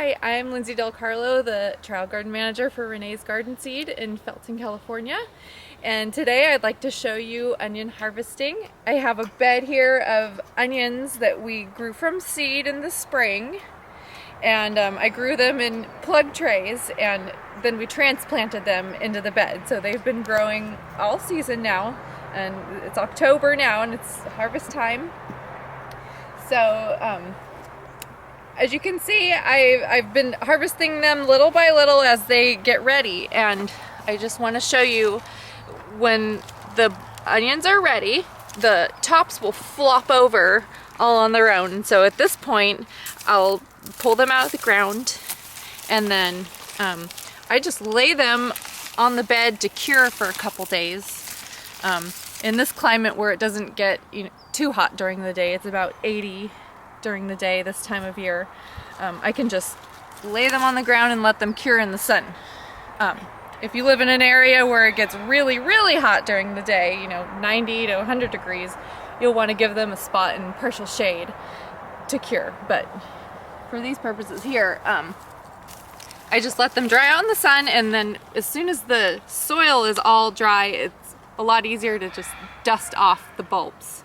Hi, I'm Lindsay Del Carlo, the trial garden manager for Renee's Garden Seed in Felton, California. And today I'd like to show you onion harvesting. I have a bed here of onions that we grew from seed in the spring. And I grew them in plug trays, and then we transplanted them into the bed. So they've been growing all season now, and it's October now and it's harvest time. So as you can see, I've been harvesting them little by little as they get ready, and I just want to show you when the onions are ready, the tops will flop over all on their own. And so at this point, I'll pull them out of the ground, and then I just lay them on the bed to cure for a couple days. In this climate where it doesn't get too hot during the day, it's about 80 during the day this time of year, I can just lay them on the ground and let them cure in the sun. If you live in an area where it gets really, really hot during the day, 90 to 100 degrees, you'll want to give them a spot in partial shade to cure. But for these purposes here, I just let them dry out in the sun, and then as soon as the soil is all dry, it's a lot easier to just dust off the bulbs.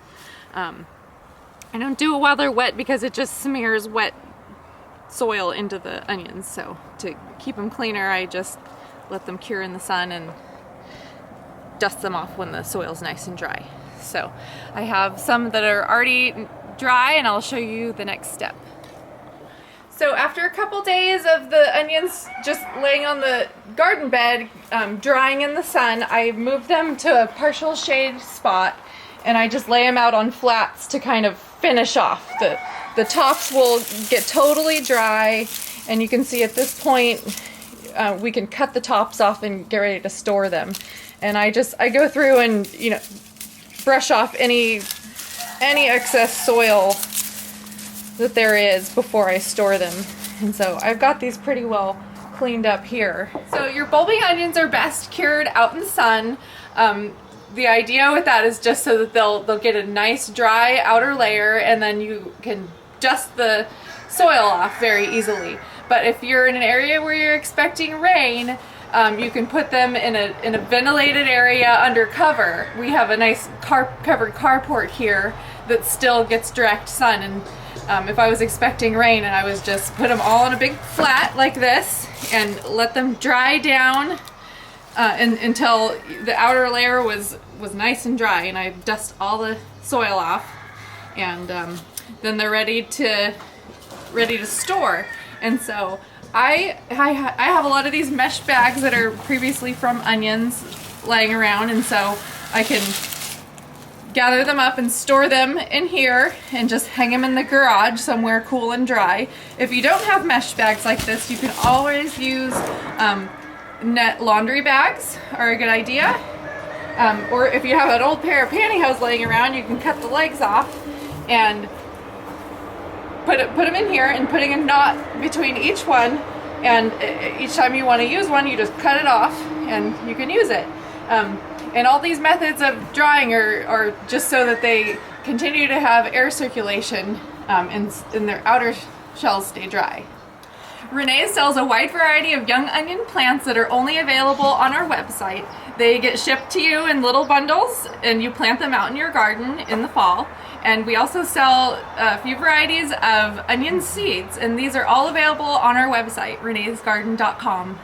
I don't do it while they're wet because it just smears wet soil into the onions. So to keep them cleaner, I just let them cure in the sun and dust them off when the soil's nice and dry. So I have some that are already dry, and I'll show you the next step. So after a couple days of the onions just laying on the garden bed, drying in the sun, I moved them to a partial shade spot, and I just lay them out on flats to kind of finish off. The tops will get totally dry, and you can see at this point we can cut the tops off and get ready to store them. And I go through and brush off any excess soil that there is before I store them. And so I've got these pretty well cleaned up here. So your bulbing onions are best cured out in the sun. The idea with that is just so that they'll get a nice dry outer layer, and then you can dust the soil off very easily. But if you're in an area where you're expecting rain, you can put them in a ventilated area under cover. We have a nice covered carport here that still gets direct sun, and if I was expecting rain, and I was just put them all on a big flat like this and let them dry down until the outer layer was nice and dry, and I dust all the soil off, and then they're ready to store. And so I have a lot of these mesh bags that are previously from onions laying around, and so I can gather them up and store them in here and just hang them in the garage somewhere cool and dry. If you don't have mesh bags like this, you can always use net laundry bags are a good idea. Or if you have an old pair of pantyhose laying around, you can cut the legs off and put them in here, and putting a knot between each one, and each time you want to use one, you just cut it off and you can use it. And all these methods of drying are just so that they continue to have air circulation and their outer shells stay dry. Renee sells a wide variety of young onion plants that are only available on our website. They get shipped to you in little bundles, and you plant them out in your garden in the fall. And we also sell a few varieties of onion seeds, and these are all available on our website, reneesgarden.com.